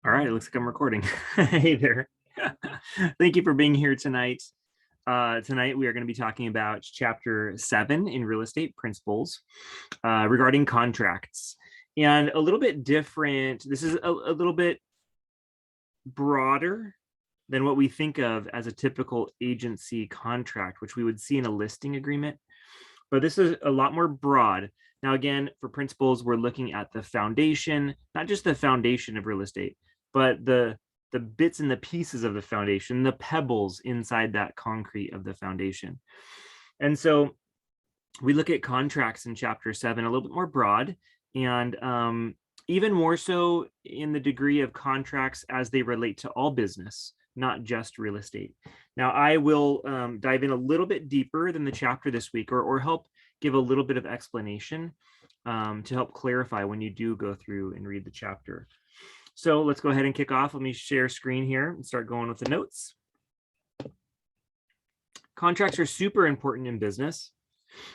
All right, it looks like I'm recording. Hey there. Thank you for being here tonight. Tonight, we are going to be talking about Chapter 7 in Real Estate Principles regarding contracts. And a little bit different, this is a little bit broader than what we think of as a typical agency contract, which we would see in a listing agreement. But this is a lot more broad. Now, again, for principles, we're looking at the foundation, not just the foundation of real estate, but the bits and the pieces of the foundation, the pebbles inside that concrete of the foundation. And so we look at contracts in chapter 7 a little bit more broad, and even more so in the degree of contracts as they relate to all business, not just real estate. Now, I will dive in a little bit deeper than the chapter this week, or help give a little bit of explanation to help clarify when you do go through and read the chapter. So let's go ahead and kick off. Let me share screen here and start going with the notes. Contracts are super important in business.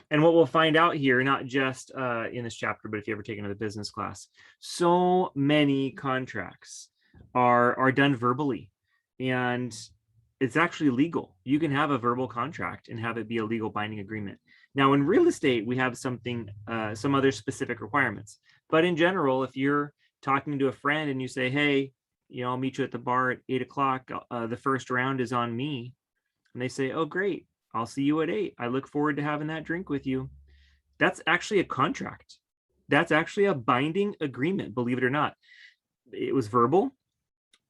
And what we'll find out here, not just in this chapter, but if you ever take another business class, so many contracts are done verbally, and it's actually legal. You can have a verbal contract and have it be a legal binding agreement. Now, in real estate, we have some other specific requirements. But in general, if you're talking to a friend and you say, hey, I'll meet you at the bar at 8 o'clock. The first round is on me. And they say, oh, great. I'll see you at 8. I look forward to having that drink with you. That's actually a contract. That's actually a binding agreement, believe it or not. It was verbal,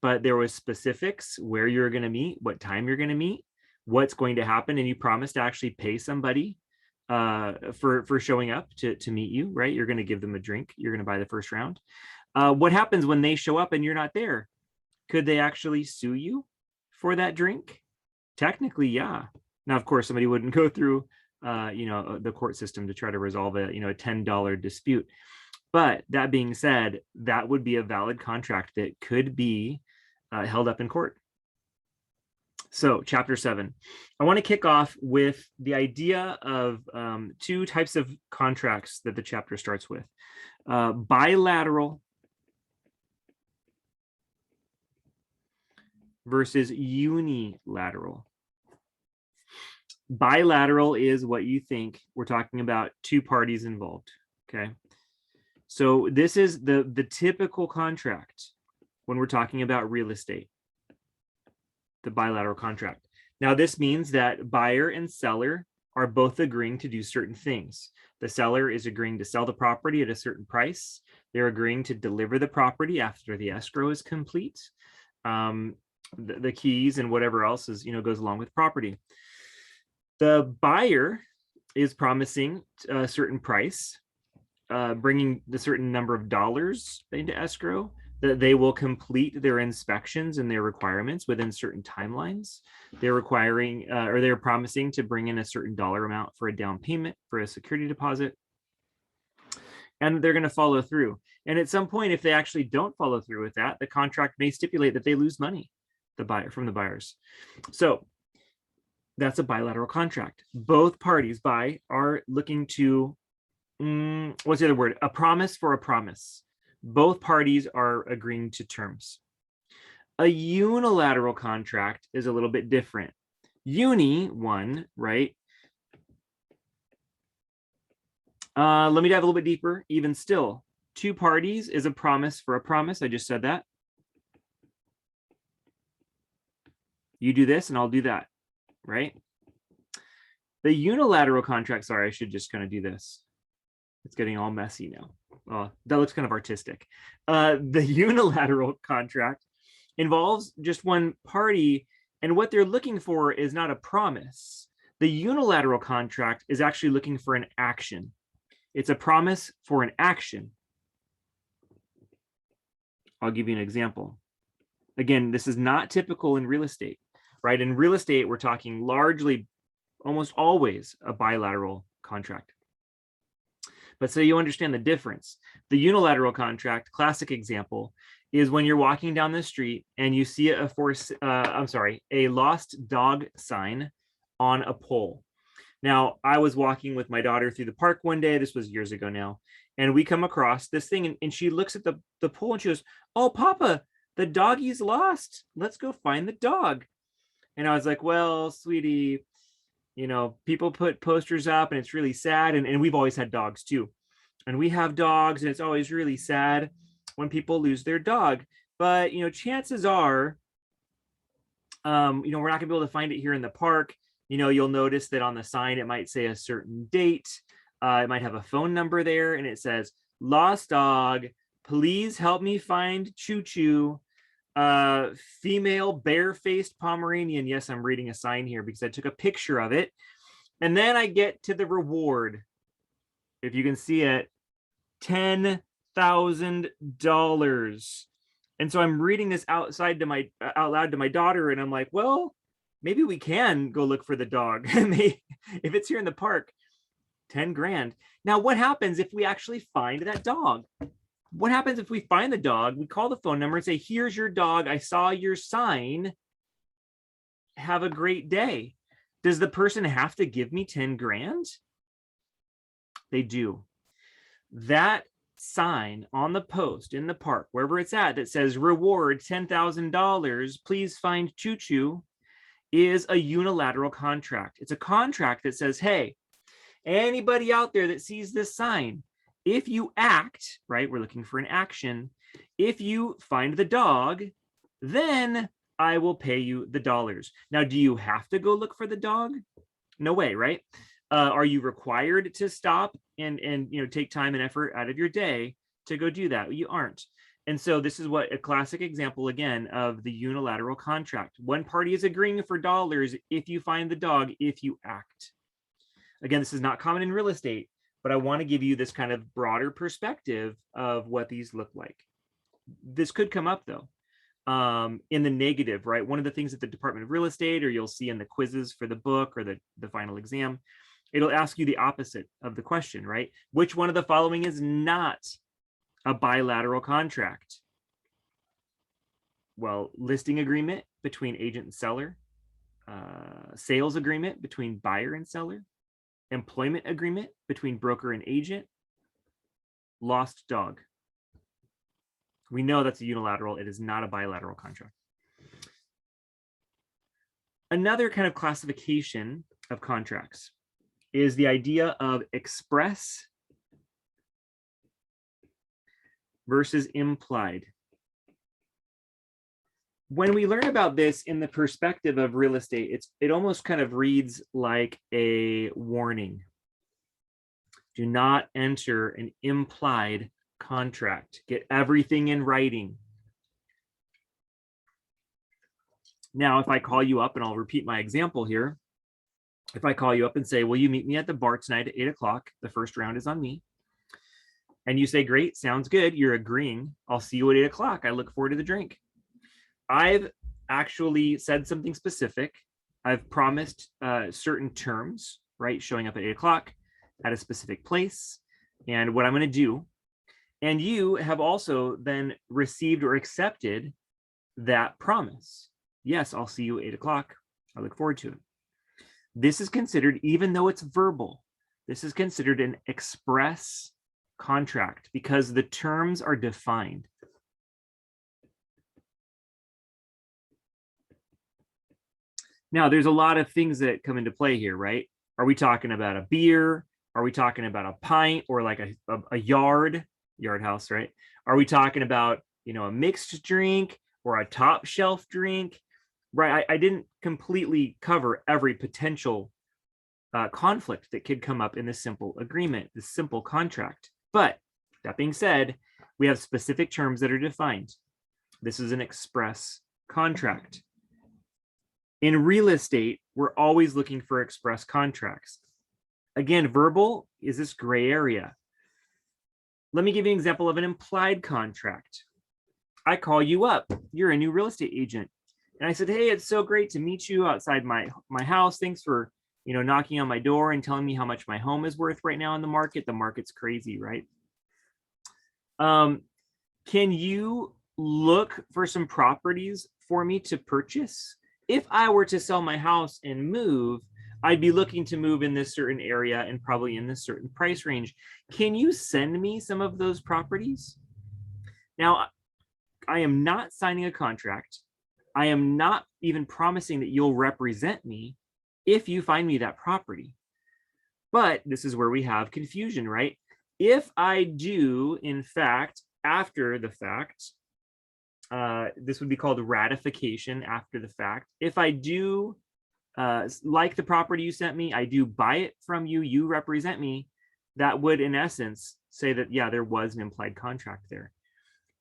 but there was specifics: where you're going to meet, what time you're going to meet, what's going to happen, and you promised to actually pay somebody for showing up to meet you, right? You're going to give them a drink. You're going to buy the first round. What happens when they show up and you're not there? Could they actually sue you for that drink? Technically, yeah. Now, of course, somebody wouldn't go through, the court system to try to resolve a $10 dispute. But that being said, that would be a valid contract that could be held up in court. So, chapter 7, I want to kick off with the idea of two types of contracts that the chapter starts with: bilateral versus unilateral. Bilateral is what you think. We're talking about two parties involved. Okay. So this is the typical contract when we're talking about real estate, the bilateral contract. Now, this means that buyer and seller are both agreeing to do certain things. The seller is agreeing to sell the property at a certain price. They're agreeing to deliver the property after the escrow is complete. The keys and whatever else is, goes along with property. The buyer is promising a certain price, bringing the certain number of dollars into escrow, that they will complete their inspections and their requirements within certain timelines. They're requiring, or they're promising to bring in a certain dollar amount for a down payment, for a security deposit, and they're going to follow through. And at some point, if they actually don't follow through with that, the contract may stipulate that they lose money, from the buyers. So that's a bilateral contract. Both parties are looking to, what's the other word? A promise for a promise. Both parties are agreeing to terms. A unilateral contract is a little bit different. One, right? Let me dive a little bit deeper. Even still, two parties is a promise for a promise. I just said that. You do this and I'll do that, right? The unilateral contract, sorry, I should just kind of do this. It's getting all messy now. That looks kind of artistic. The unilateral contract involves just one party, and what they're looking for is not a promise. The unilateral contract is actually looking for an action. It's a promise for an action. I'll give you an example. Again, this is not typical in real estate, right? In real estate, we're talking largely, almost always, a bilateral contract. But so you understand the difference. The unilateral contract, classic example, is when you're walking down the street and you see a lost dog sign on a pole. Now, I was walking with my daughter through the park one day. This was years ago now. And we come across this thing, and she looks at the pole and she goes, oh, Papa, The doggy's lost. Let's go find the dog. And I was like, well, sweetie, people put posters up and it's really sad. And we've always had dogs too. And we have dogs and it's always really sad when people lose their dog. But, chances are, we're not gonna be able to find it here in the park. You'll notice that on the sign, it might say a certain date. It might have a phone number there and it says, lost dog, please help me find Choo Choo, female bare-faced Pomeranian. Yes, I'm reading a sign here because I took a picture of it. And then I get to the reward. If you can see it, $10,000. And so I'm reading this out loud to my daughter, and I'm like, well, maybe we can go look for the dog. If it's here in the park, 10 grand. Now, what happens if we actually find that dog? What happens if we find the dog? We call the phone number and say, here's your dog. I saw your sign. Have a great day. Does the person have to give me 10 grand? They do. That sign on the post in the park, wherever it's at, that says reward $10,000, please find Choo Choo, is a unilateral contract. It's a contract that says, hey, anybody out there that sees this sign, if you act, right, we're looking for an action. If you find the dog, then I will pay you the dollars. Now, do you have to go look for the dog? No way, right? Are you required to stop and take time and effort out of your day to go do that? You aren't. And so this is what a classic example, again, of the unilateral contract. One party is agreeing for dollars if you find the dog, if you act. Again, this is not common in real estate, but I want to give you this kind of broader perspective of what these look like. This could come up, though, in the negative, right? One of the things at the Department of Real Estate, or you'll see in the quizzes for the book or the final exam, it'll ask you the opposite of the question, right? Which one of the following is not a bilateral contract? Well, listing agreement between agent and seller, sales agreement between buyer and seller, employment agreement between broker and agent, lost dog. We know that's a unilateral. It is not a bilateral contract. Another kind of classification of contracts is the idea of express versus implied. When we learn about this in the perspective of real estate, it almost kind of reads like a warning. Do not enter an implied contract. Get everything in writing. Now, if I call you up, and I'll repeat my example here. If I call you up and say, will you meet me at the bar tonight at 8 o'clock? The first round is on me. And you say, great, sounds good. You're agreeing. I'll see you at 8 o'clock. I look forward to the drink. I've actually said something specific. I've promised certain terms, right? Showing up at 8 o'clock at a specific place and what I'm going to do. And you have also then received or accepted that promise. Yes, I'll see you at 8 o'clock. I look forward to it. This is considered, even though it's verbal, this is considered an express contract because the terms are defined. Now, there's a lot of things that come into play here, right? Are we talking about a beer? Are we talking about a pint or like a yard house, right? Are we talking about, a mixed drink or a top shelf drink? Right, I didn't completely cover every potential conflict that could come up in this simple agreement, this simple contract. But that being said, we have specific terms that are defined. This is an express contract. In real estate, we're always looking for express contracts. Again, verbal is this gray area. Let me give you an example of an implied contract. I call you up. You're a new real estate agent. And I said, hey, it's so great to meet you outside my house. Thanks for, knocking on my door and telling me how much my home is worth right now in the market. The market's crazy, right? Can you look for some properties for me to purchase? If I were to sell my house and move, I'd be looking to move in this certain area and probably in this certain price range. Can you send me some of those properties? Now, I am not signing a contract. I am not even promising that you'll represent me if you find me that property. But this is where we have confusion, right? If I do, in fact, after the fact, this would be called ratification after the fact. If I do like the property you sent me, I do buy it from you, you represent me, that would in essence say that, yeah, there was an implied contract there.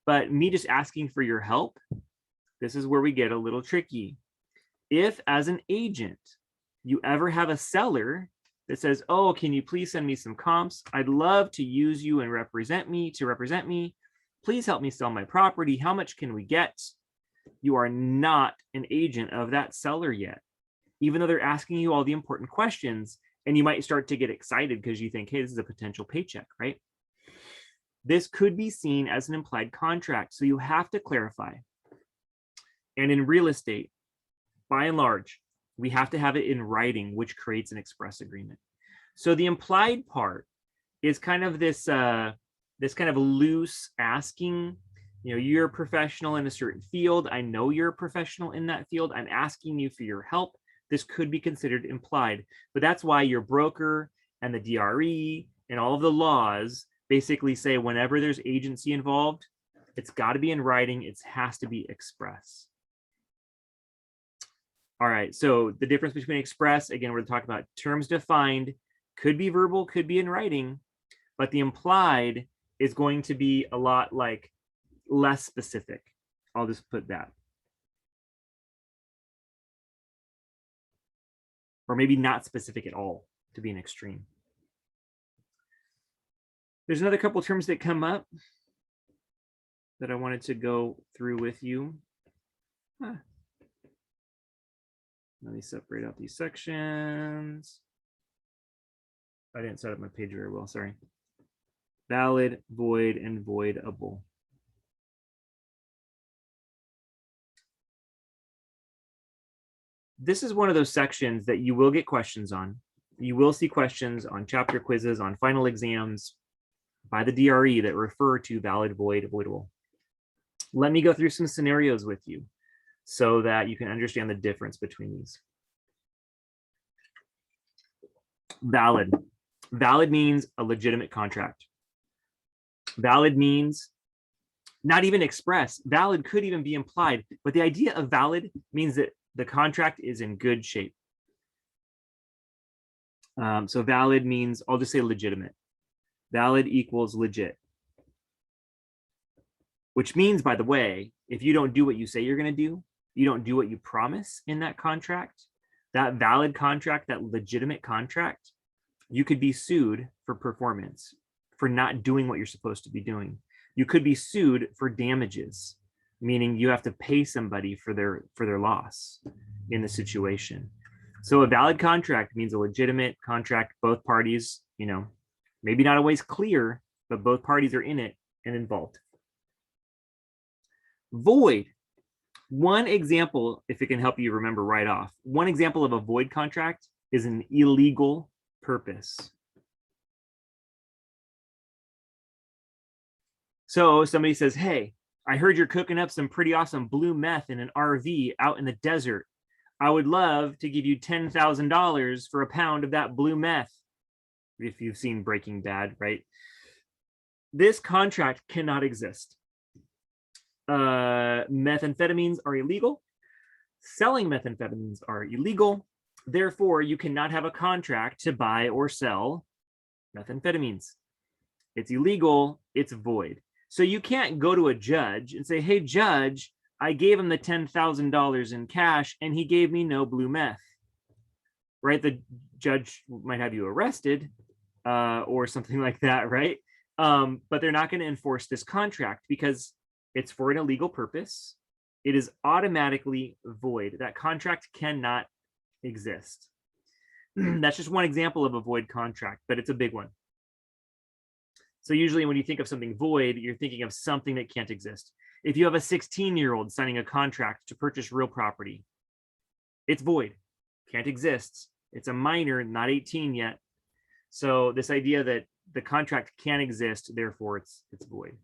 But me just asking for your help, this is where we get a little tricky. If as an agent, you ever have a seller that says, oh, can you please send me some comps? I'd love to use you and represent me. Please help me sell my property. How much can we get? You are not an agent of that seller yet, even though they're asking you all the important questions, and you might start to get excited because you think, hey, this is a potential paycheck, right? This could be seen as an implied contract. So you have to clarify. And in real estate, by and large, we have to have it in writing, which creates an express agreement. So the implied part is kind of this kind of loose asking, you're a professional in a certain field. I know you're a professional in that field. I'm asking you for your help. This could be considered implied, but that's why your broker and the DRE and all of the laws basically say whenever there's agency involved, it's got to be in writing. It has to be express. All right, so the difference between express, again, we're talking about terms defined, could be verbal, could be in writing, but the implied is going to be a lot like less specific. I'll just put that. Or maybe not specific at all, to be an extreme. There's another couple of terms that come up that I wanted to go through with you. Let me separate out these sections. I didn't set up my page very well, sorry. Valid, void, and voidable. This is one of those sections that you will get questions on. You will see questions on chapter quizzes, on final exams by the DRE that refer to valid, void, voidable. Let me go through some scenarios with you so that you can understand the difference between these. Valid. Valid means a legitimate contract. Valid means not even express. Valid could even be implied, but the idea of valid means that the contract is in good shape. So valid means, I'll just say legitimate. Valid equals legit. Which means, by the way, if you don't do what you say you're going to do, you don't do what you promise in that contract, that valid contract, that legitimate contract, you could be sued for performance, for not doing what you're supposed to be doing. You could be sued for damages, meaning you have to pay somebody for their loss in the situation. So a valid contract means a legitimate contract. Both parties, maybe not always clear, but both parties are in it and involved. Void. One example, if it can help you remember right off, one example of a void contract is an illegal purpose. So somebody says, hey, I heard you're cooking up some pretty awesome blue meth in an RV out in the desert. I would love to give you $10,000 for a pound of that blue meth. If you've seen Breaking Bad, right? This contract cannot exist. Methamphetamines are illegal. Selling methamphetamines are illegal. Therefore, you cannot have a contract to buy or sell methamphetamines. It's illegal. It's void. So you can't go to a judge and say, hey, judge, I gave him the $10,000 in cash and he gave me no blue meth. Right? The judge might have you arrested or something like that, right? But they're not going to enforce this contract because it's for an illegal purpose. It is automatically void. That contract cannot exist. That's just one example of a void contract, but it's a big one. So usually when you think of something void, you're thinking of something that can't exist. If you have a 16-year-old signing a contract to purchase real property, it's void, can't exist. It's a minor, not 18 yet. So this idea that the contract can't exist, therefore it's void.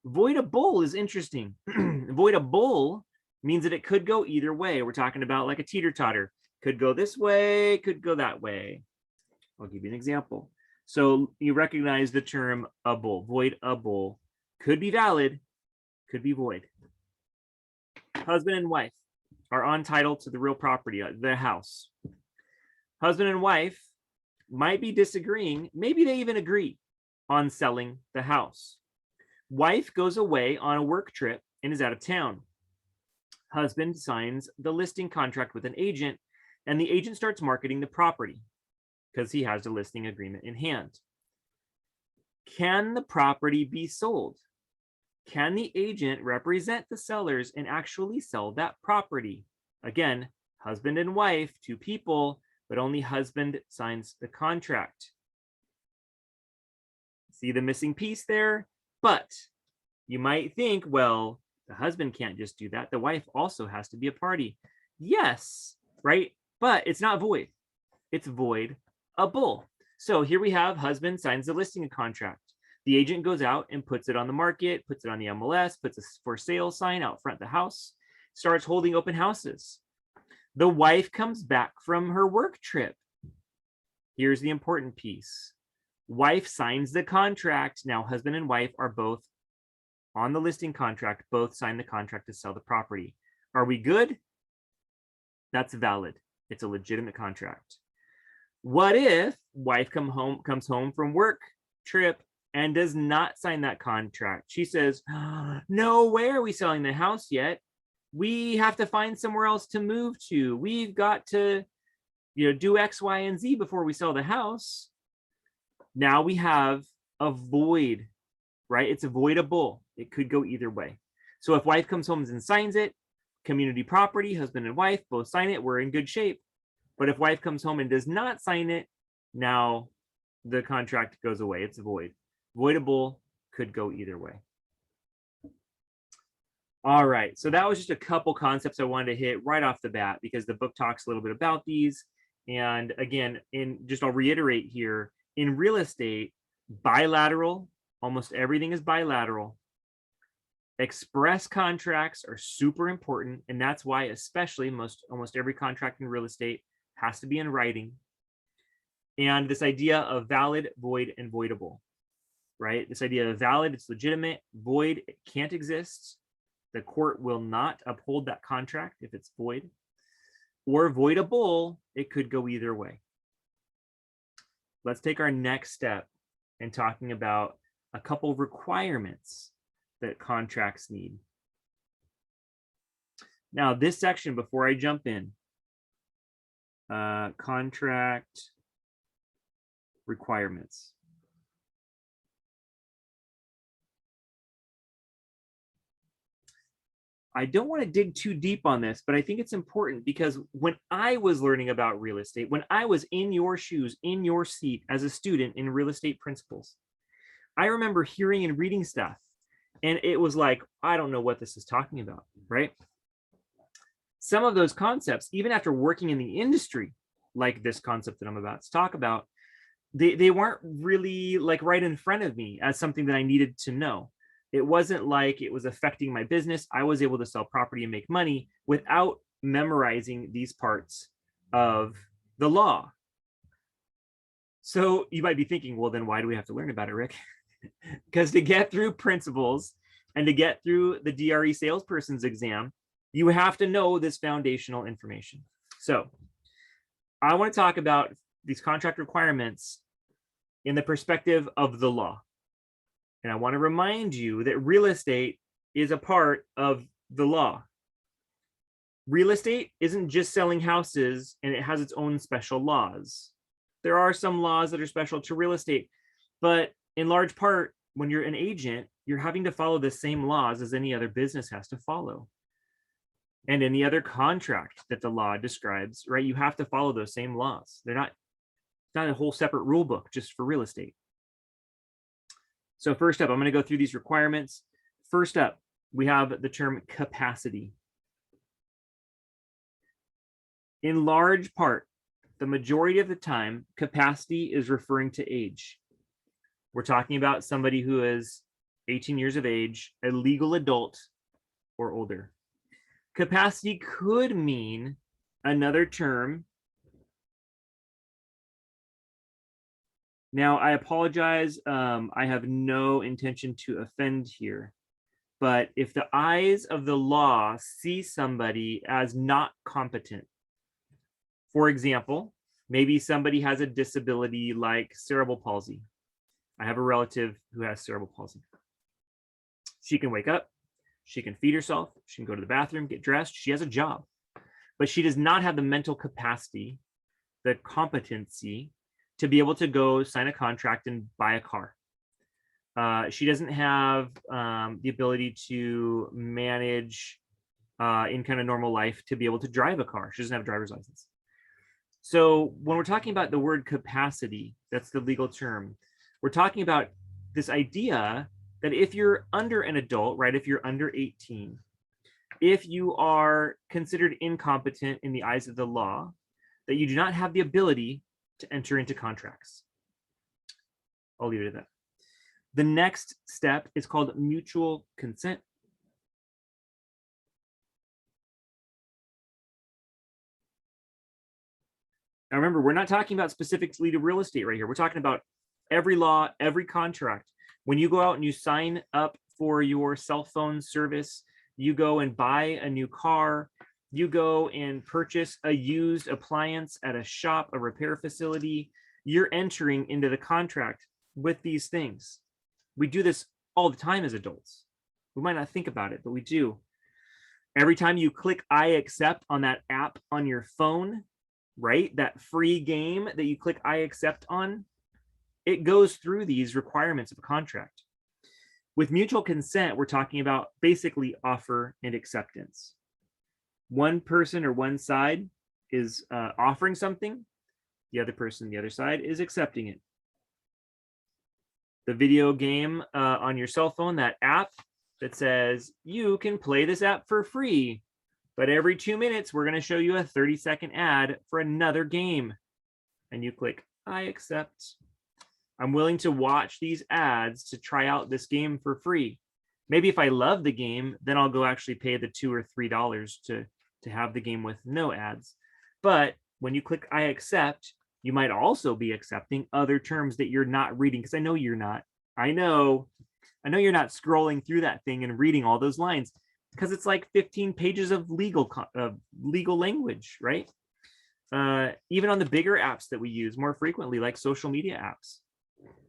Voidable is interesting. Voidable means that it could go either way. We're talking about like a teeter-totter. Could go this way, could go that way. I'll give you an example. So you recognize the term able, voidable. Could be valid, could be void. Husband and wife are on title to the real property, the house. Husband and wife might be disagreeing. Maybe they even agree on selling the house. Wife goes away on a work trip and is out of town. Husband signs the listing contract with an agent, and the agent starts marketing the property because he has the listing agreement in hand. Can the property be sold? Can the agent represent the sellers and actually sell that property? Again, husband and wife, two people, but only husband signs the contract. See the missing piece there? But you might think, well, the husband can't just do that. The wife also has to be a party. Yes, right? But it's not void. It's voidable. So here we have husband signs the listing contract. The agent goes out and puts it on the market, puts it on the MLS, puts a for sale sign out front of the house, starts holding open houses. The wife comes back from her work trip. Here's the important piece. Wife signs the contract. Now husband and wife are both on the listing contract, both sign the contract to sell the property. Are we good? That's valid. It's a legitimate contract. What if wife comes home from work trip and does not sign that contract? She says, no way are we selling the house yet. We have to find somewhere else to move to. We've got to, do X, Y, and Z before we sell the house. Now we have a void, right? It's avoidable. It could go either way. So if wife comes home and signs it, community property, husband and wife both sign it, we're in good shape. But if wife comes home and does not sign it, now the contract goes away. It's void. Voidable could go either way. All right, so that was just a couple concepts I wanted to hit right off the bat because the book talks a little bit about these. And again, I'll reiterate here, in real estate, bilateral, almost everything is bilateral. Express contracts are super important, and that's why especially almost every contract in real estate has to be in writing. And this idea of valid, void, and voidable, right? This idea of valid, it's legitimate. Void, it can't exist. The court will not uphold that contract if it's void. Or voidable, it could go either way. Let's take our next step in talking about a couple of requirements that contracts need. Now, this section, before I jump in, contract requirements. I don't want to dig too deep on this, but I think it's important because when I was learning about real estate, when I was in your shoes, in your seat as a student in real estate principles, I remember hearing and reading stuff, and it was like, I don't know what this is talking about, right? Some of those concepts, even after working in the industry, like this concept that I'm about to talk about, they weren't really like right in front of me as something that I needed to know. It wasn't like it was affecting my business. I was able to sell property and make money without memorizing these parts of the law. So you might be thinking, well, then why do we have to learn about it, Rick? Because to get through principles and to get through the DRE salesperson's exam, you have to know this foundational information. So I want to talk about these contract requirements in the perspective of the law. And I want to remind you that real estate is a part of the law. Real estate isn't just selling houses and it has its own special laws. There are some laws that are special to real estate, but in large part, when you're an agent, you're having to follow the same laws as any other business has to follow. And any other contract that the law describes, right? You have to follow those same laws. It's not a whole separate rule book just for real estate. So first up, I'm going to go through these requirements. First up, we have the term capacity. In large part, the majority of the time, capacity is referring to age. We're talking about somebody who is 18 years of age, a legal adult, or older. Capacity could mean another term. Now, I apologize. I have no intention to offend here. But if the eyes of the law see somebody as not competent, for example, maybe somebody has a disability like cerebral palsy. I have a relative who has cerebral palsy. She can wake up, she can feed herself, she can go to the bathroom, get dressed, she has a job, but she does not have the mental capacity, the competency to be able to go sign a contract and buy a car. She doesn't have the ability to manage in kind of normal life to be able to drive a car. She doesn't have a driver's license. So when we're talking about the word capacity, that's the legal term, we're talking about this idea that if you're under an adult, right, if you're under 18, if you are considered incompetent in the eyes of the law, that you do not have the ability to enter into contracts. I'll leave it at that. The next step is called mutual consent. Now remember, we're not talking about specifically to real estate right here. We're talking about every law, every contract. When you go out and you sign up for your cell phone service, you go and buy a new car, you go and purchase a used appliance at a shop, a repair facility, you're entering into the contract with these things. We do this all the time as adults. We might not think about it, but we do. Every time you click I accept on that app on your phone, right? That free game that you click I accept on, it goes through these requirements of a contract. With mutual consent, we're talking about basically offer and acceptance. One person or one side is offering something, the other person, the other side is accepting it. The video game on your cell phone, that app that says you can play this app for free, but every 2 minutes, we're going to show you a 30-second ad for another game. And you click, I accept. I'm willing to watch these ads to try out this game for free. Maybe if I love the game, then I'll go actually pay the $2 or $3 to have the game with no ads. But when you click I accept, you might also be accepting other terms that you're not reading, because I know you're not. I know you're not scrolling through that thing and reading all those lines, because it's like 15 pages of legal language, right? Even on the bigger apps that we use more frequently, like social media apps,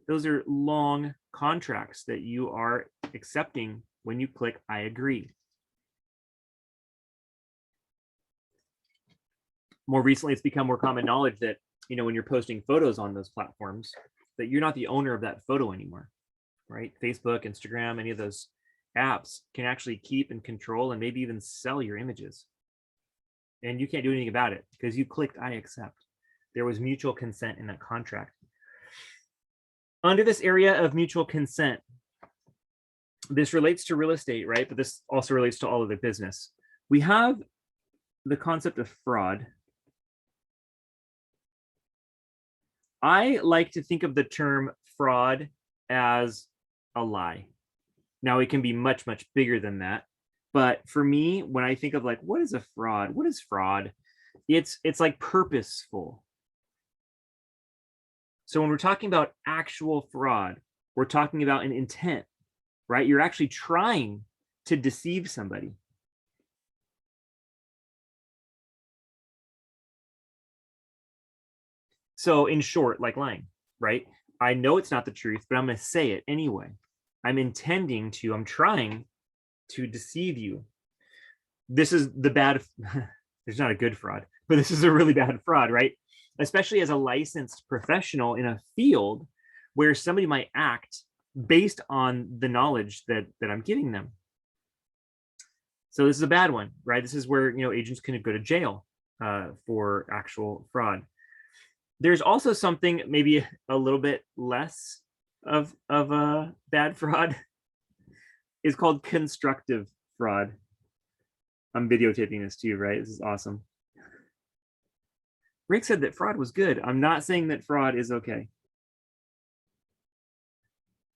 those are long contracts that you are accepting when you click I agree. More recently, it's become more common knowledge that, you know, when you're posting photos on those platforms, that you're not the owner of that photo anymore, right? Facebook, Instagram, any of those apps can actually keep and control and maybe even sell your images. And you can't do anything about it because you clicked I accept. There was mutual consent in that contract. Under this area of mutual consent, this relates to real estate, right? But this also relates to all of the business. We have the concept of fraud. I like to think of the term fraud as a lie. Now, it can be much, much bigger than that. But for me, when I think of like, what is a fraud? What is fraud? It's like purposeful. So when we're talking about actual fraud, we're talking about an intent, right? You're actually trying to deceive somebody. So in short, like lying, right? I know it's not the truth, but I'm going to say it anyway. I'm trying to deceive you. This is the bad, there's not a good fraud, but this is a really bad fraud, right? Especially as a licensed professional in a field where somebody might act based on the knowledge that I'm giving them. So this is a bad one, right? This is where, you know, agents can go to jail for actual fraud. There's also something maybe a little bit less of a bad fraud is called constructive fraud. I'm videotaping this too, right? This is awesome. Rick said that fraud was good. I'm not saying that fraud is okay.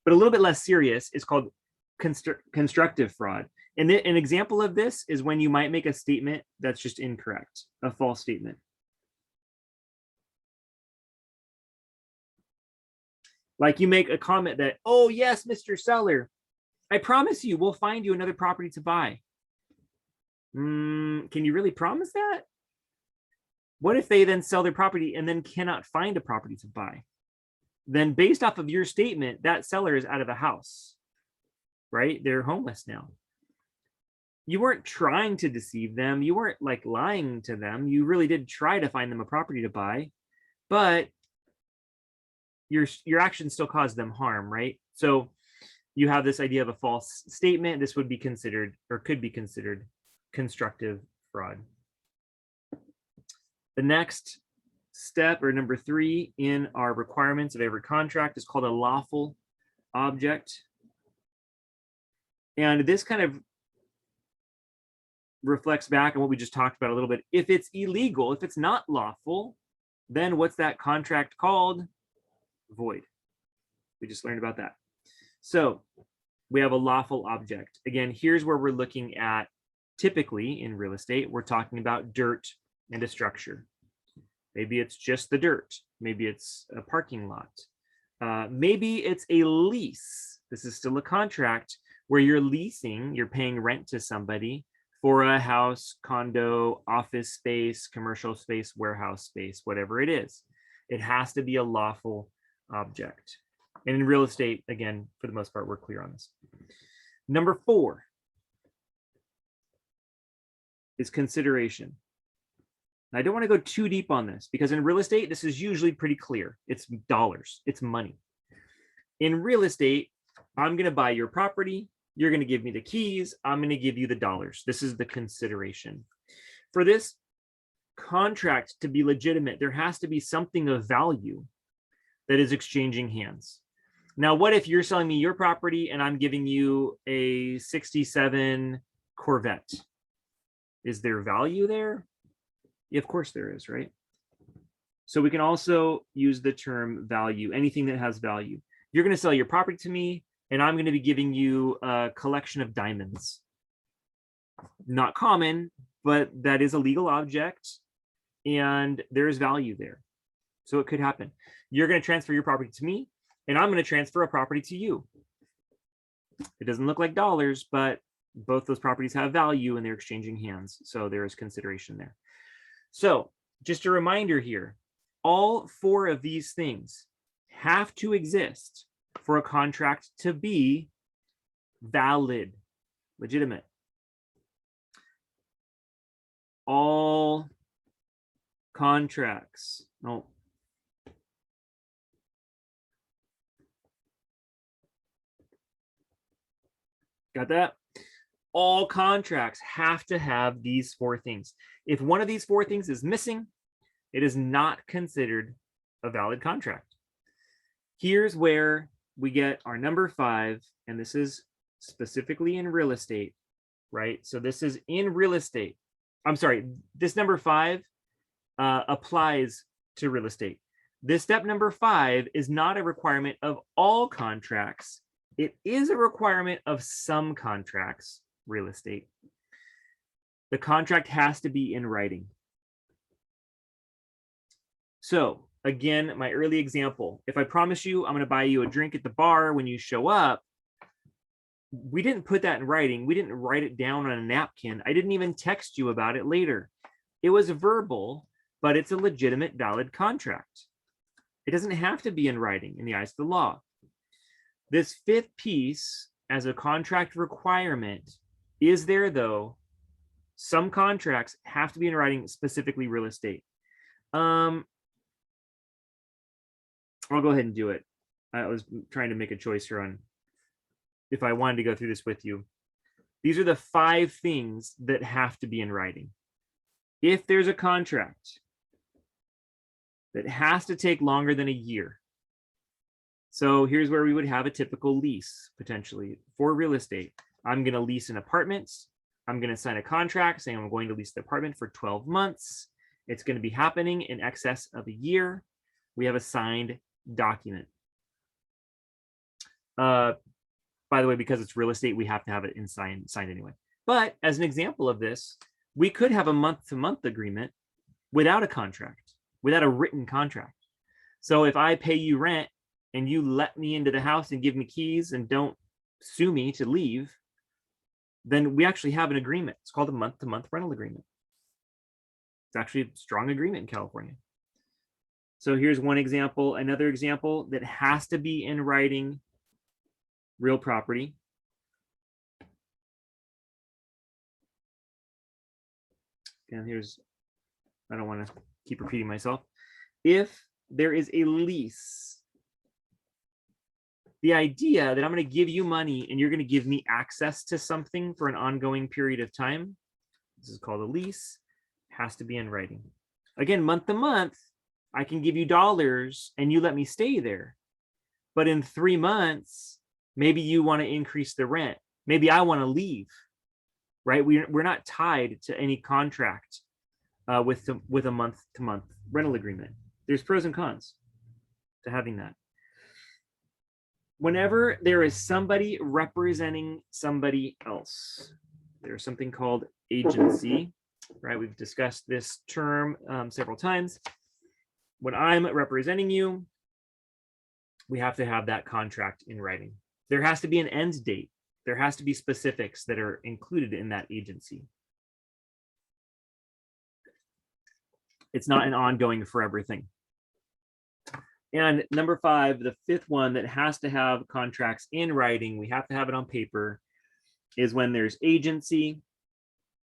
But a little bit less serious is called constructive fraud. And an example of this is when you might make a statement that's just incorrect, a false statement. Like you make a comment that, oh yes, Mr. Seller, I promise you we'll find you another property to buy. Can you really promise that? What if they then sell their property and then cannot find a property to buy? Then based off of your statement, that seller is out of the house, right? They're homeless now. You weren't trying to deceive them. You weren't like lying to them. You really did try to find them a property to buy, but your actions still caused them harm, right? So you have this idea of a false statement. This would be considered, or could be considered, constructive fraud. The next step, or number 3 in our requirements of every contract, is called a lawful object. And this kind of reflects back on what we just talked about a little bit. If it's illegal, if it's not lawful, then what's that contract called? Void. We just learned about that. So we have a lawful object. Again, here's where we're looking at, typically in real estate, we're talking about dirt and a structure. Maybe it's just the dirt. Maybe it's a parking lot. Maybe it's a lease. This is still a contract where you're leasing, you're paying rent to somebody for a house, condo, office space, commercial space, warehouse space, whatever it is. It has to be a lawful object. And in real estate, again, for the most part, we're clear on this. Number 4 is consideration. I don't want to go too deep on this because in real estate, this is usually pretty clear. It's dollars, it's money. In real estate, I'm going to buy your property. You're going to give me the keys. I'm going to give you the dollars. This is the consideration. For this contract to be legitimate, there has to be something of value that is exchanging hands. Now, what if you're selling me your property and I'm giving you a 67 Corvette? Is there value there? Yeah, of course there is, right? So we can also use the term value, anything that has value. You're going to sell your property to me, and I'm going to be giving you a collection of diamonds. Not common, but that is a legal object, and there is value there. So it could happen. You're going to transfer your property to me, and I'm going to transfer a property to you. It doesn't look like dollars, but both those properties have value and they're exchanging hands. So there is consideration there. So just a reminder here, all 4 of these things have to exist for a contract to be valid, legitimate. All contracts. Oh. Got that? All contracts have to have these 4 things. If one of these 4 things is missing, it is not considered a valid contract. Here's where we get our number 5, and this is specifically in real estate, right? So this is in real estate. I'm sorry, this number 5 applies to real estate. This step number 5 is not a requirement of all contracts. It is a requirement of some contracts, real estate. The contract has to be in writing. So again, my early example, if I promise you I'm going to buy you a drink at the bar when you show up, we didn't put that in writing. We didn't write it down on a napkin. I didn't even text you about it later. It was verbal, but it's a legitimate, valid contract. It doesn't have to be in writing in the eyes of the law. This 5th piece as a contract requirement is there, though. Some contracts have to be in writing, specifically real estate. I'll go ahead and do it. I was trying to make a choice here on if I wanted to go through this with you. These are the 5 things that have to be in writing. If there's a contract that has to take longer than a year, so here's where we would have a typical lease, potentially, for real estate. I'm going to lease an apartment. I'm going to sign a contract saying I'm going to lease the apartment for 12 months. It's going to be happening in excess of a year. We have a signed document. By the way, because it's real estate, we have to have it signed anyway. But as an example of this, we could have a month-to-month agreement without a contract, without a written contract. So if I pay you rent and you let me into the house and give me keys and don't sue me to leave, then we actually have an agreement. It's called a month-to-month rental agreement. It's actually a strong agreement in California. So here's one example. Another example that has to be in writing: real property. And here's, I don't want to keep repeating myself. If there is a lease, the idea that I'm going to give you money and you're going to give me access to something for an ongoing period of time, this is called a lease, has to be in writing. Again, month to month, I can give you dollars and you let me stay there. But in 3 months, maybe you want to increase the rent. Maybe I want to leave, right? We're not tied to any contract with a month-to-month rental agreement. There's pros and cons to having that. Whenever there is somebody representing somebody else, there's something called agency, right? We've discussed this term several times. When I'm representing you, we have to have that contract in writing. There has to be an end date. There has to be specifics that are included in that agency. It's not an ongoing forever thing. And number 5, the 5th one that has to have contracts in writing, we have to have it on paper, is when there's agency,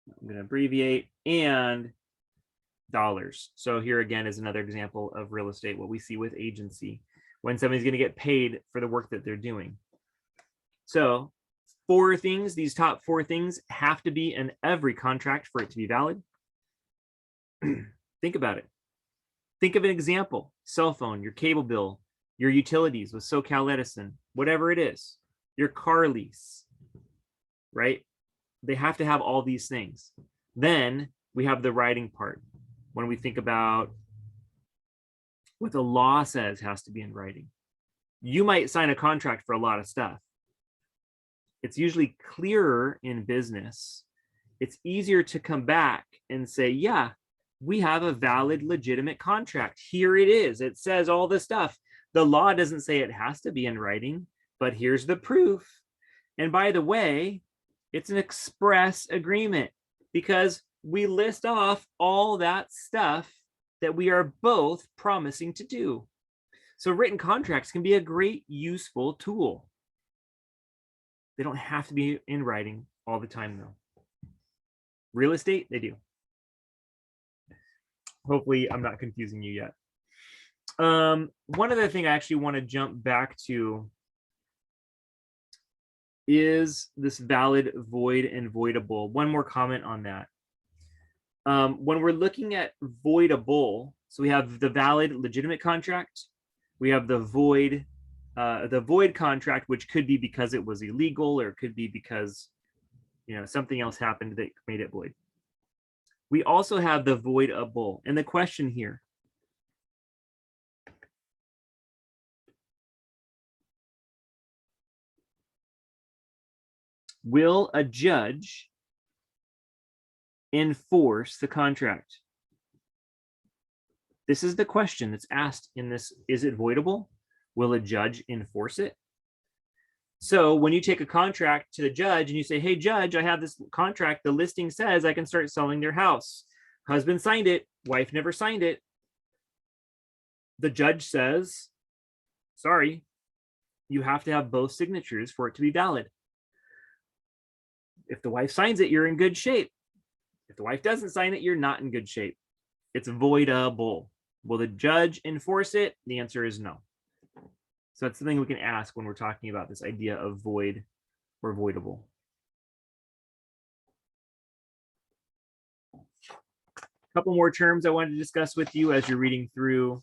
I'm going to abbreviate, and dollars. So here again is another example of real estate, what we see with agency, when somebody's going to get paid for the work that they're doing. So 4 things, these top 4 things have to be in every contract for it to be valid. Think about it. Think of an example: cell phone, your cable bill, your utilities with SoCal Edison, whatever it is, your car lease, right? They have to have all these things. Then we have the writing part. When we think about what the law says has to be in writing, you might sign a contract for a lot of stuff. It's usually clearer in business. It's easier to come back and say, yeah, we have a valid, legitimate contract. Here it is. It says all the stuff. The law doesn't say it has to be in writing, but here's the proof. And by the way, it's an express agreement because we list off all that stuff that we are both promising to do. So written contracts can be a great, useful tool. They don't have to be in writing all the time, though. Real estate, they do. Hopefully I'm not confusing you yet. One other thing I actually want to jump back to is this valid, void, and voidable. One more comment on that. When we're looking at voidable, so we have the valid, legitimate contract. We have the void contract, which could be because it was illegal, or it could be because something else happened that made it void. We also have the voidable. And the question here, will a judge enforce the contract? This is the question that's asked in this. Is it voidable? Will a judge enforce it? So when you take a contract to the judge and you say, hey, judge, I have this contract. The listing says I can start selling their house. Husband signed it. Wife never signed it. The judge says, sorry, you have to have both signatures for it to be valid. If the wife signs it, you're in good shape. If the wife doesn't sign it, you're not in good shape. It's voidable. Will the judge enforce it? The answer is no. So that's something we can ask when we're talking about this idea of void or voidable. A couple more terms I wanted to discuss with you as you're reading through,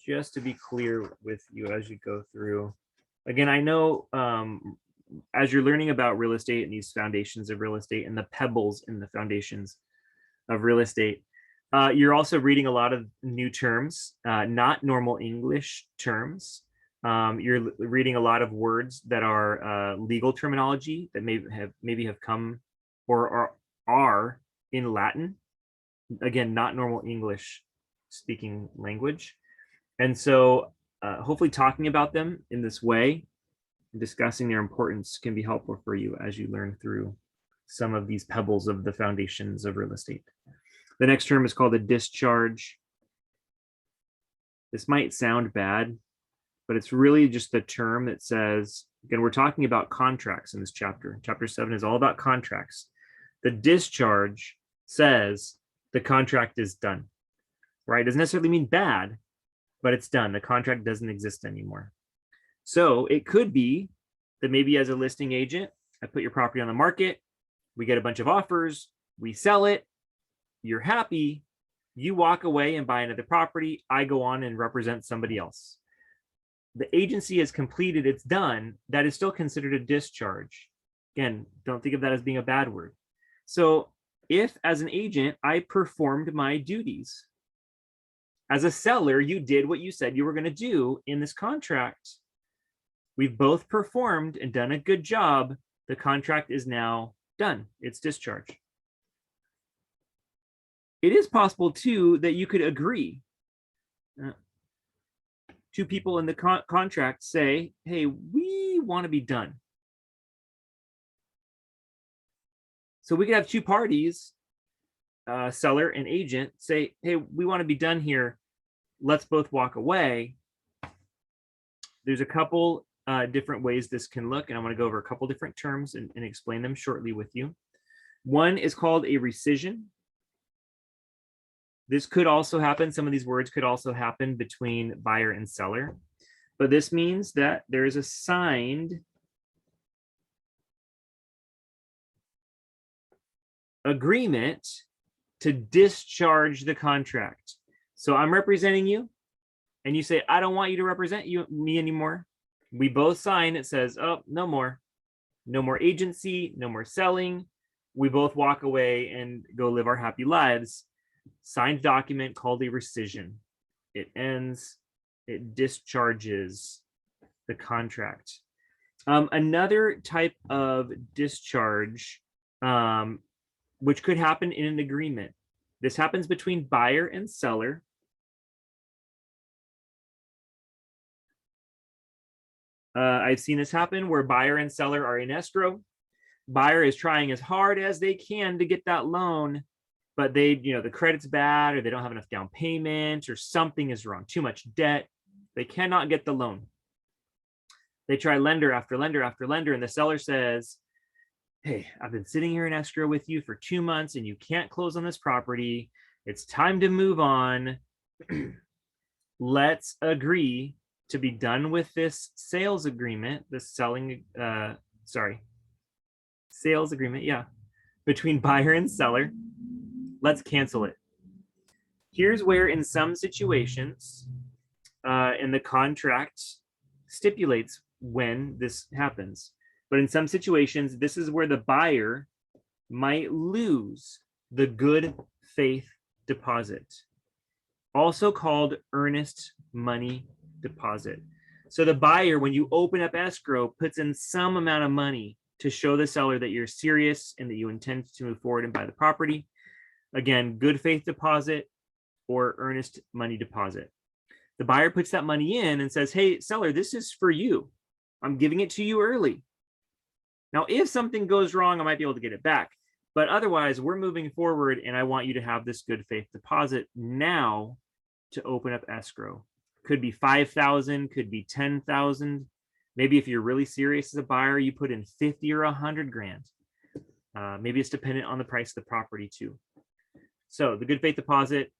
just to be clear with you as you go through. Again, I know as you're learning about real estate and these foundations of real estate and the pebbles in the foundations of real estate, you're also reading a lot of new terms, not normal English terms. You're reading a lot of words that are legal terminology that maybe have come or are in Latin. Again, not normal English speaking language. And so hopefully talking about them in this way, discussing their importance can be helpful for you as you learn through some of these pebbles of the foundations of real estate. The next term is called a discharge. This might sound bad, but it's really just the term that says, again, we're talking about contracts in this chapter. Chapter 7 is all about contracts. The discharge says the contract is done, right? It doesn't necessarily mean bad, but it's done. The contract doesn't exist anymore. So it could be that maybe as a listing agent, I put your property on the market, we get a bunch of offers, we sell it, you're happy, you walk away and buy another property, I go on and represent somebody else. The agency has completed, it's done, that is still considered a discharge. Again, don't think of that as being a bad word. So if as an agent, I performed my duties, as a seller, you did what you said you were going to do in this contract. We've both performed and done a good job. The contract is now done. It's discharged. It is possible too that you could agree. Two people in the contract say, hey, we want to be done. So we could have two parties, seller and agent, say, hey, we want to be done here. Let's both walk away. There's a couple different ways this can look, and I want to go over a couple different terms and explain them shortly with you. One is called a rescission. This could also happen. Some of these words could also happen between buyer and seller, but this means that there is a signed agreement to discharge the contract. So I'm representing you and you say, I don't want you to represent me anymore. We both sign. It says, oh, no more agency, no more selling. We both walk away and go live our happy lives. Signed document called a rescission. It ends, it discharges the contract. Another type of discharge, which could happen in an agreement. This happens between buyer and seller. I've seen this happen where buyer and seller are in escrow. Buyer is trying as hard as they can to get that loan, but the credit's bad, or they don't have enough down payment, or something is wrong, too much debt. They cannot get the loan. They try lender after lender after lender, and the seller says, hey, I've been sitting here in escrow with you for 2 months and you can't close on this property. It's time to move on. Let's agree to be done with this sales agreement, this sales agreement, yeah, between buyer and seller. Let's cancel it. Here's where in some situations, and the contract stipulates when this happens, but in some situations, this is where the buyer might lose the good faith deposit, also called earnest money deposit. So the buyer, when you open up escrow, puts in some amount of money to show the seller that you're serious and that you intend to move forward and buy the property. Again, good faith deposit or earnest money deposit. The buyer puts that money in and says, hey, seller, this is for you. I'm giving it to you early. Now, if something goes wrong, I might be able to get it back. But otherwise, we're moving forward and I want you to have this good faith deposit now to open up escrow. Could be 5,000, could be 10,000. Maybe if you're really serious as a buyer, you put in 50 or 100 grand. Maybe it's dependent on the price of the property too. So the good faith deposit,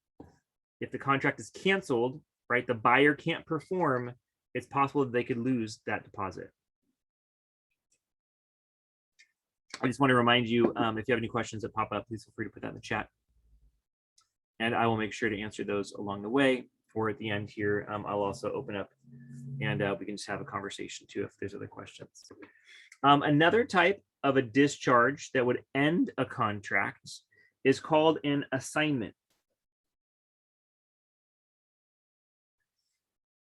if the contract is canceled, right, the buyer can't perform, it's possible that they could lose that deposit. I just want to remind you, if you have any questions that pop up, please feel free to put that in the chat. And I will make sure to answer those along the way, or at the end here, I'll also open up and we can just have a conversation too if there's other questions. Another type of a discharge that would end a contract is called an assignment.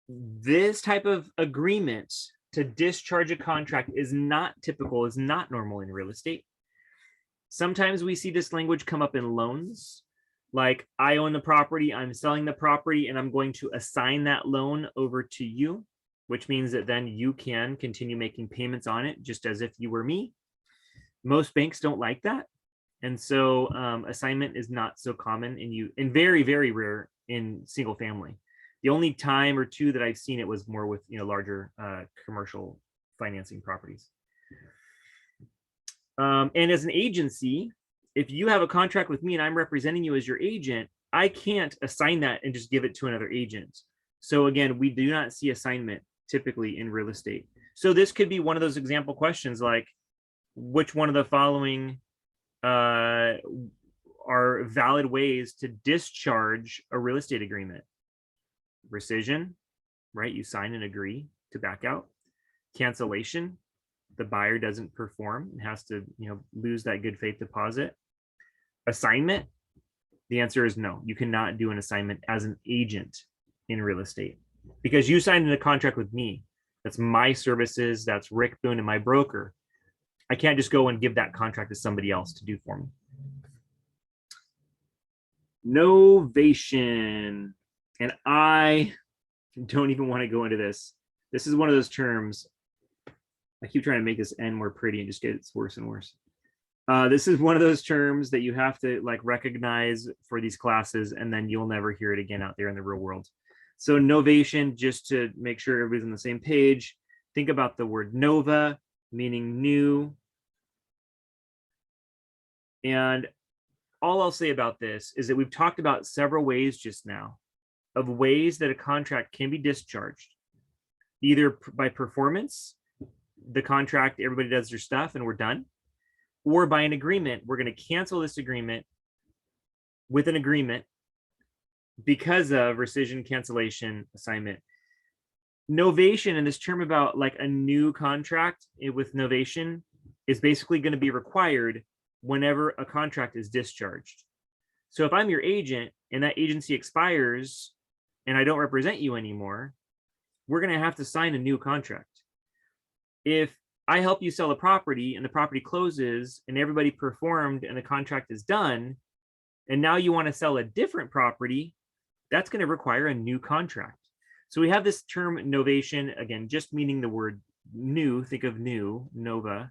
This type of agreement to discharge a contract is not typical, is not normal in real estate. Sometimes we see this language come up in loans, like I own the property, I'm selling the property, and I'm going to assign that loan over to you, which means that then you can continue making payments on it just as if you were me. Most banks don't like that. And so assignment is not so common and very, very rare in single family. The only time or two that I've seen it was more with larger commercial financing properties. And as an agency, if you have a contract with me and I'm representing you as your agent, I can't assign that and just give it to another agent. So again, we do not see assignment typically in real estate. So this could be one of those example questions like, which one of the following are valid ways to discharge a real estate agreement? Rescission, right? You sign and agree to back out. Cancellation, the buyer doesn't perform and has to lose that good faith deposit. Assignment, the answer is no. You cannot do an assignment as an agent in real estate because you signed a contract with me. That's my services. That's Rick Boone and my broker. I can't just go and give that contract to somebody else to do for me. Novation. And I don't even want to go into this. This is one of those terms. I keep trying to make this N more pretty and just gets worse and worse. This is one of those terms that you have to recognize for these classes, and then you'll never hear it again out there in the real world. So novation, just to make sure everybody's on the same page, think about the word nova, meaning new. And all I'll say about this is that we've talked about several ways just now of ways that a contract can be discharged, either by performance, the contract, everybody does their stuff and we're done, or by an agreement, we're going to cancel this agreement with an agreement because of rescission, cancellation, assignment. Novation, and this term about a new contract with novation, is basically going to be required whenever a contract is discharged. So if I'm your agent and that agency expires and I don't represent you anymore, we're going to have to sign a new contract. If I help you sell a property and the property closes and everybody performed and the contract is done, and now you want to sell a different property, that's going to require a new contract. So we have this term novation, again, just meaning the word new, think of new, nova,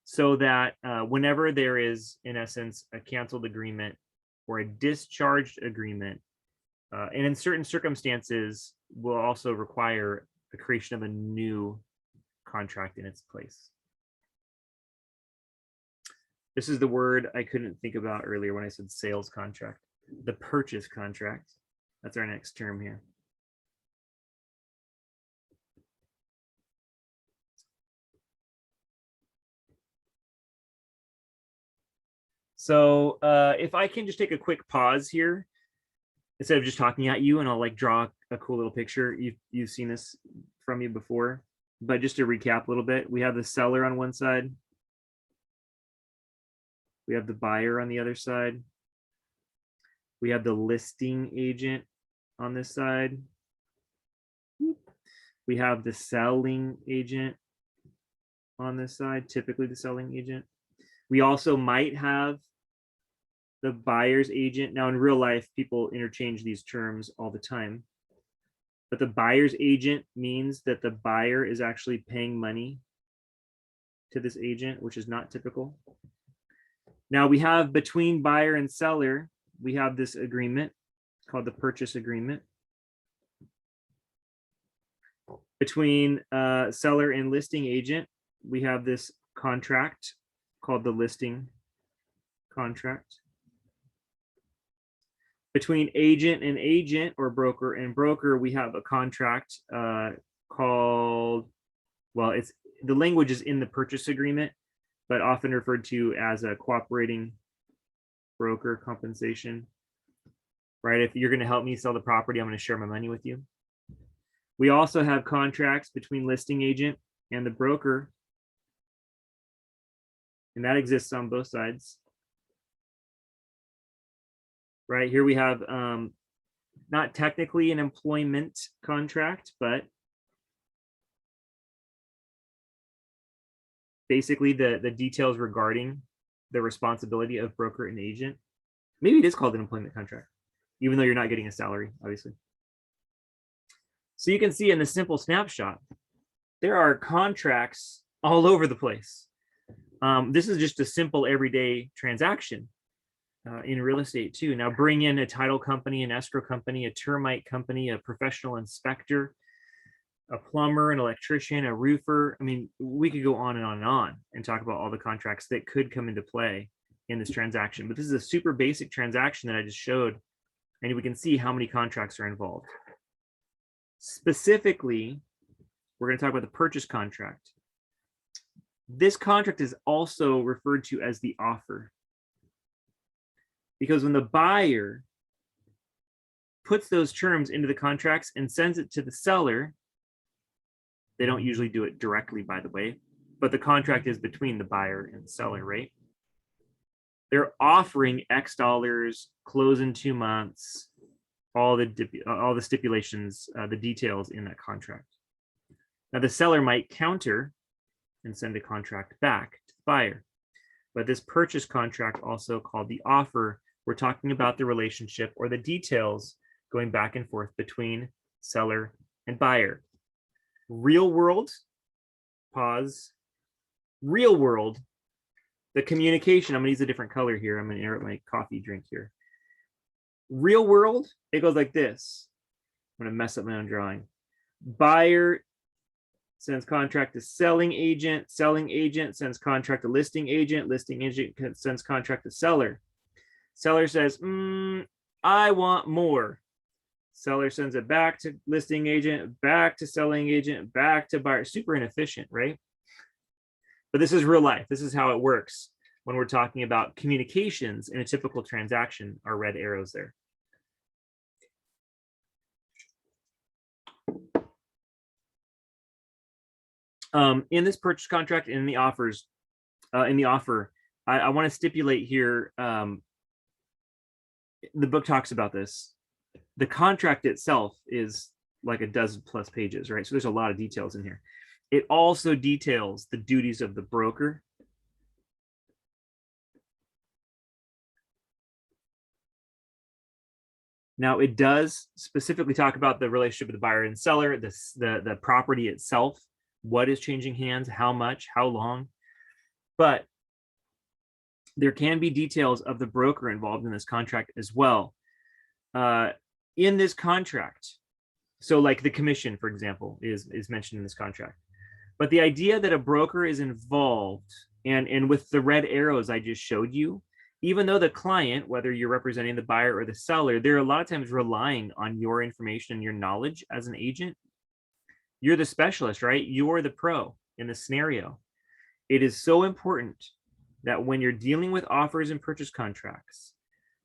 so that whenever there is, in essence, a canceled agreement or a discharged agreement, and in certain circumstances, will also require the creation of a new contract in its place. This is the word I couldn't think about earlier when I said sales contract. The purchase contract. That's our next term here. So if I can just take a quick pause here, instead of just talking at you, and I'll draw a cool little picture. You've seen this from me before, but just to recap a little bit, we have the seller on one side. We have the buyer on the other side. We have the listing agent on this side. We have the selling agent on this side, typically the selling agent. We also might have the buyer's agent. Now, in real life, people interchange these terms all the time. But the buyer's agent means that the buyer is actually paying money to this agent, which is not typical. Now we have between buyer and seller, we have this agreement called the purchase agreement. Between seller and listing agent, we have this contract called the listing contract. Between agent and agent, or broker and broker, we have a contract called, well, it's the language is in the purchase agreement, but often referred to as a cooperating broker compensation, right? If you're going to help me sell the property, I'm going to share my money with you. We also have contracts between listing agent and the broker, and that exists on both sides. Right here we have not technically an employment contract, but basically the details regarding the responsibility of broker and agent. Maybe it is called an employment contract, even though you're not getting a salary, obviously. So you can see in the simple snapshot, there are contracts all over the place. This is just a simple everyday transaction in real estate too. Now bring in a title company, an escrow company, a termite company, a professional inspector, a plumber, an electrician, a roofer. I mean, we could go on and on and on and talk about all the contracts that could come into play in this transaction. But this is a super basic transaction that I just showed, and we can see how many contracts are involved. Specifically, we're going to talk about the purchase contract. This contract is also referred to as the offer, because when the buyer puts those terms into the contracts and sends it to the seller, they don't usually do it directly, by the way, but the contract is between the buyer and the seller, right? They're offering X dollars, close in 2 months, all the stipulations, the details in that contract. Now the seller might counter and send the contract back to the buyer. But this purchase contract, also called the offer, we're talking about the relationship or the details going back and forth between seller and buyer. Real world, pause, real world, the communication, I'm gonna use a different color here. I'm gonna air my coffee drink here. Real world, it goes like this. I'm gonna mess up my own drawing. Buyer sends contract to selling agent sends contract to listing agent sends contract to seller. Seller says, I want more. Seller sends it back to listing agent, back to selling agent, back to buyer. Super inefficient, right? But this is real life. This is how it works when we're talking about communications in a typical transaction. Are red arrows there. In this purchase contract, in the offers, in the offer, I want to stipulate here, the book talks about this. The contract itself is like a dozen plus pages, right? So there's a lot of details in here. It also details the duties of the broker. Now it does specifically talk about the relationship with the buyer and seller, the property itself, what is changing hands, how much, how long. But there can be details of the broker involved in this contract as well. In this contract, so like the commission, for example, is mentioned in this contract. But the idea that a broker is involved, and with the red arrows I just showed you, even though the client, whether you're representing the buyer or the seller, they're a lot of times relying on your information and your knowledge as an agent. You're the specialist, right? You're the pro in the scenario. It is so important that when you're dealing with offers and purchase contracts,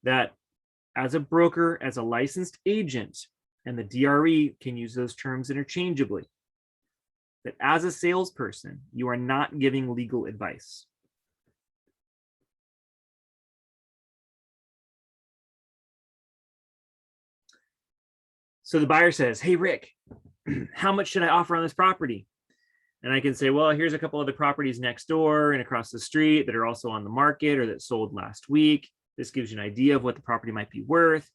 that as a broker, as a licensed agent, and the DRE can use those terms interchangeably, that as a salesperson, you are not giving legal advice. So the buyer says, hey, Rick, how much should I offer on this property? And I can say, well, here's a couple other properties next door and across the street that are also on the market or that sold last week. This gives you an idea of what the property might be worth.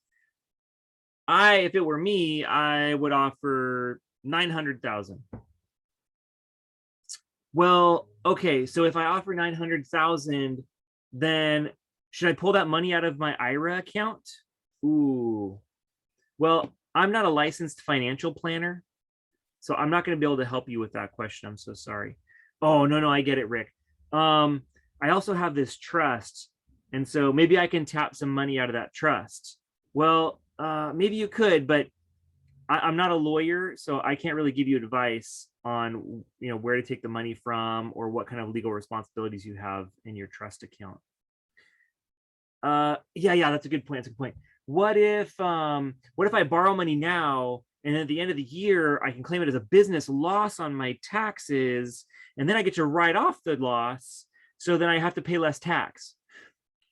If it were me, I would offer 900,000. Well, okay, so if I offer 900,000, then should I pull that money out of my IRA account? Ooh, well, I'm not a licensed financial planner, so I'm not going to be able to help you with that question. I'm so sorry. Oh, no, I get it, Rick. I also have this trust, and so maybe I can tap some money out of that trust. Well, maybe you could, but I'm not a lawyer, so I can't really give you advice on where to take the money from or what kind of legal responsibilities you have in your trust account. Yeah, that's a good point. That's a good point. What if I borrow money now and at the end of the year I can claim it as a business loss on my taxes, and then I get to write off the loss, so then I have to pay less tax?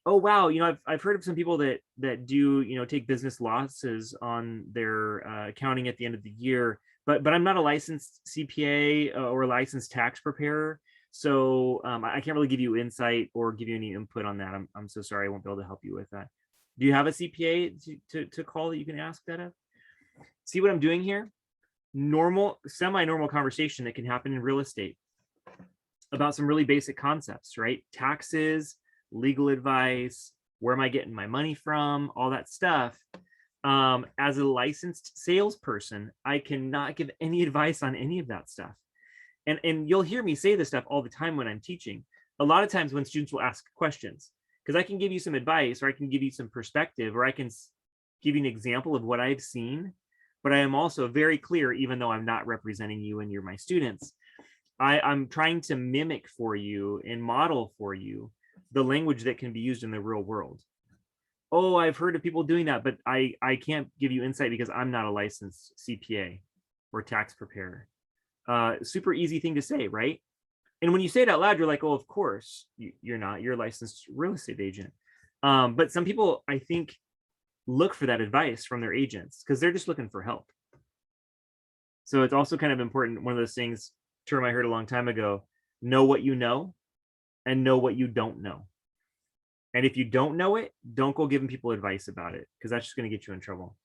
Oh wow, I've heard of some people that do take business losses on their accounting at the end of the year, but I'm not a licensed CPA or a licensed tax preparer, so I can't really give you insight or give you any input on that. I'm so sorry, I won't be able to help you with that. Do you have a CPA to call that you can ask that of? See what I'm doing here? Normal, semi-normal conversation that can happen in real estate about some really basic concepts, right? Taxes, legal advice, where am I getting my money from, all that stuff. As a licensed salesperson, I cannot give any advice on any of that stuff. And you'll hear me say this stuff all the time when I'm teaching. A lot of times when students will ask questions, because I can give you some advice, or I can give you some perspective, or I can give you an example of what I've seen, but I am also very clear, even though I'm not representing you and you're my students, I'm trying to mimic for you and model for you the language that can be used in the real world. Oh, I've heard of people doing that, but I can't give you insight because I'm not a licensed CPA or tax preparer. Super easy thing to say, right? And when you say it out loud, you're like, oh, of course you're not. You're a licensed real estate agent. But some people, I think, look for that advice from their agents because they're just looking for help. So it's also kind of important. One of those things, term I heard a long time ago, know what you know and know what you don't know. And if you don't know it, don't go giving people advice about it because that's just going to get you in trouble.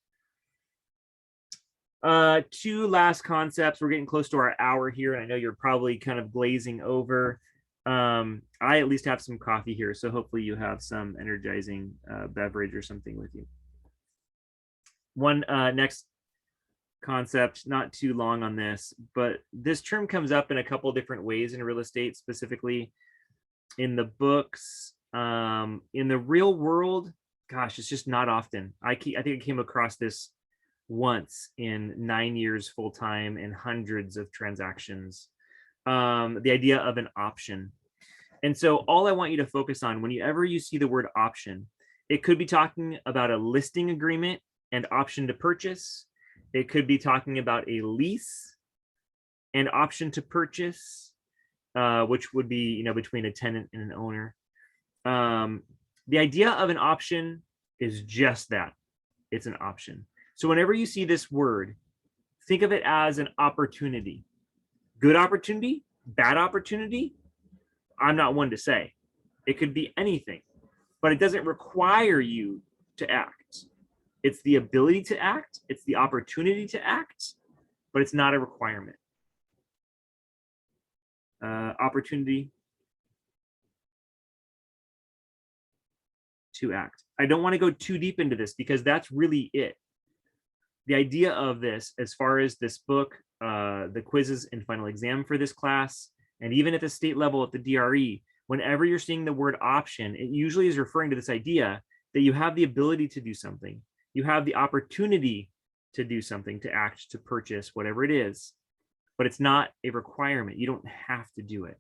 Two last concepts. We're getting close to our hour here, and I know you're probably kind of glazing over. I at least have some coffee here, so hopefully you have some energizing beverage or something with you. One next concept, not too long on this, but this term comes up in a couple different ways in real estate, specifically in the books. In the real world, gosh, it's just not often. I think I came across this once in 9 years full time and hundreds of transactions. The idea of an option. And so all I want you to focus on whenever you see the word option, it could be talking about a listing agreement and option to purchase. It could be talking about a lease and option to purchase, which would be between a tenant and an owner. The idea of an option is just that. It's an option. So whenever you see this word, think of it as an opportunity. Good opportunity, bad opportunity, I'm not one to say. It could be anything, but it doesn't require you to act. It's the ability to act, it's the opportunity to act, but it's not a requirement. Opportunity to act. I don't want to go too deep into this because that's really it. The idea of this, as far as this book, the quizzes and final exam for this class, and even at the state level at the DRE, whenever you're seeing the word option, it usually is referring to this idea that you have the ability to do something. You have the opportunity to do something, to act, to purchase, whatever it is, but it's not a requirement. You don't have to do it.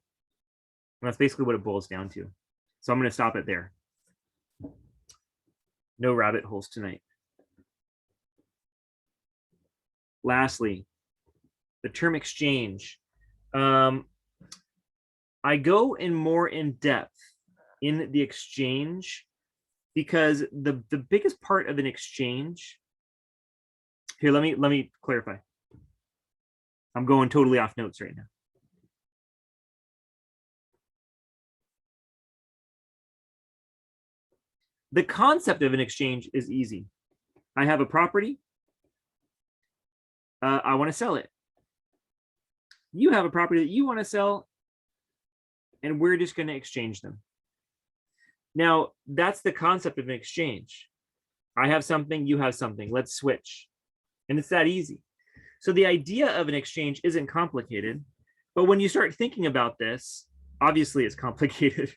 And that's basically what it boils down to. So I'm going to stop it there. No rabbit holes tonight. Lastly, the term exchange. I go in more in depth in the exchange because the biggest part of an exchange. Here, let me clarify. I'm going totally off notes right now. The concept of an exchange is easy. I have a property. I want to sell it. You have a property that you want to sell, and we're just going to exchange them. Now, that's the concept of an exchange. I have something, you have something. Let's switch. And it's that easy. So the idea of an exchange isn't complicated, but when you start thinking about this, obviously it's complicated.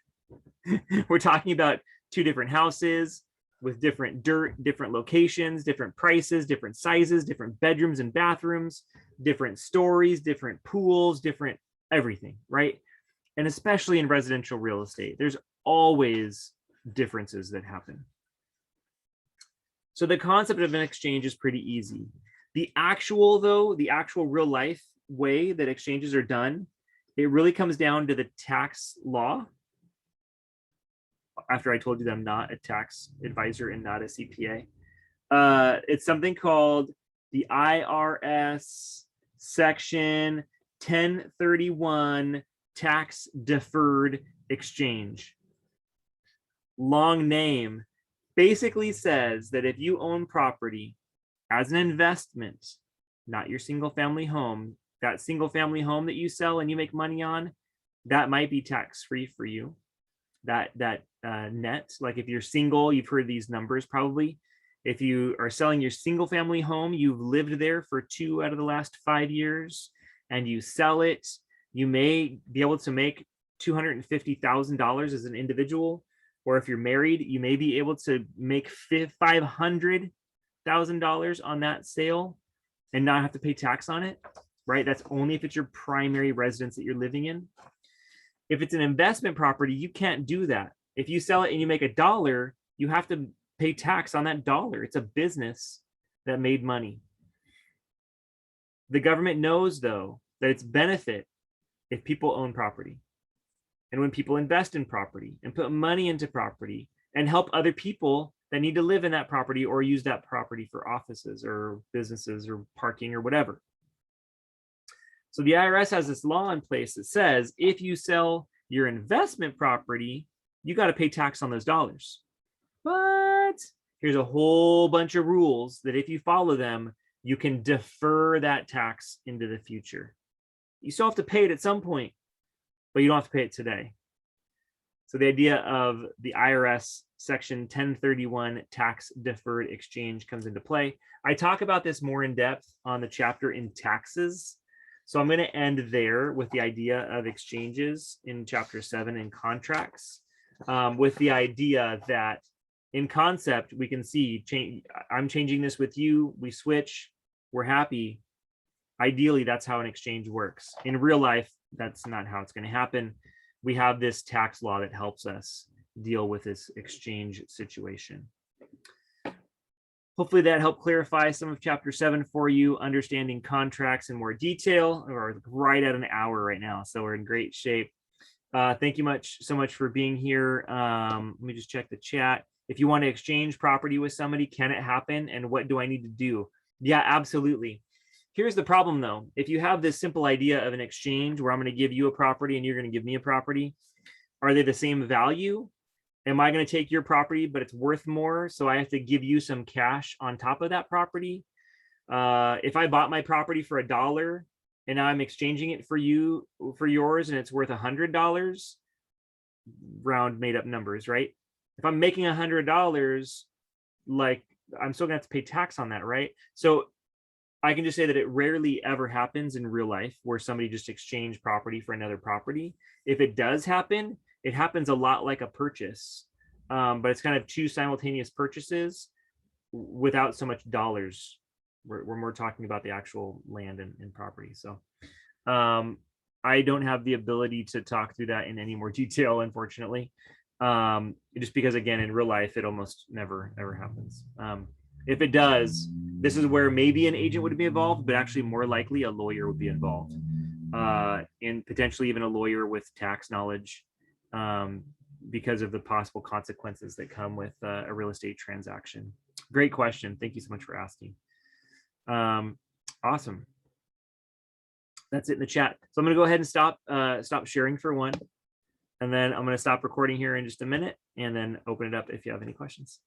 We're talking about two different houses with different dirt, different locations, different prices, different sizes, different bedrooms and bathrooms, different stories, different pools, different everything, right? And especially in residential real estate, there's always differences that happen. So the concept of an exchange is pretty easy. The actual real life way that exchanges are done, it really comes down to the tax law. after I told you that I'm not a tax advisor and not a CPA. It's something called the IRS Section 1031 Tax Deferred Exchange. Long name. Basically says that if you own property as an investment, not your single family home, that single family home that you sell and you make money on, that might be tax free for you. That net, like if you're single, you've heard these numbers probably. If you are selling your single family home, you've lived there for 2 out of the last 5 years, and you sell it, you may be able to make $250,000 as an individual. Or if you're married, you may be able to make $500,000 on that sale and not have to pay tax on it, right? That's only if it's your primary residence that you're living in. If it's an investment property, you can't do that. If you sell it and you make $1, you have to pay tax on that dollar. It's a business that made money. The government knows, though, that it's benefit if people own property. And when people invest in property and put money into property and help other people that need to live in that property or use that property for offices or businesses or parking or whatever. So the IRS has this law in place that says if you sell your investment property, you got to pay tax on those dollars. But here's a whole bunch of rules that if you follow them, you can defer that tax into the future. You still have to pay it at some point, but you don't have to pay it today. So the idea of the IRS Section 1031 tax deferred exchange comes into play. I talk about this more in depth on the chapter in taxes. So I'm going to end there with the idea of exchanges in chapter 7 in contracts, with the idea that in concept, we can see I'm changing this with you, we switch, we're happy. Ideally, that's how an exchange works. In real life, that's not how it's going to happen. We have this tax law that helps us deal with this exchange situation. Hopefully that helped clarify some of chapter 7 for you, understanding contracts in more detail. We're right at an hour right now, so we're in great shape. Thank you so much for being here. Let me just check the chat. If you want to exchange property with somebody, can it happen? And what do I need to do? Yeah, absolutely. Here's the problem, though. If you have this simple idea of an exchange where I'm going to give you a property and you're going to give me a property, are they the same value? Am I going to take your property, but it's worth more, so I have to give you some cash on top of that property? If I bought my property for $1 and now I'm exchanging it for yours, and it's worth $100, round made up numbers, right? If I'm making $100, like I'm still gonna have to pay tax on that, right? So I can just say that it rarely ever happens in real life where somebody just exchanged property for another property. If it does happen, it happens a lot like a purchase, but it's kind of two simultaneous purchases without so much dollars. We're more talking about the actual land and property. So I don't have the ability to talk through that in any more detail, unfortunately, just because, again, in real life, it almost never ever happens. If it does, this is where maybe an agent would be involved, but actually more likely a lawyer would be involved, and potentially even a lawyer with tax knowledge, because of the possible consequences that come with a real estate transaction. Great question. Thank you so much for asking. Awesome. That's it in the chat. So I'm going to go ahead and stop sharing for one, and then I'm going to stop recording here in just a minute and then open it up if you have any questions.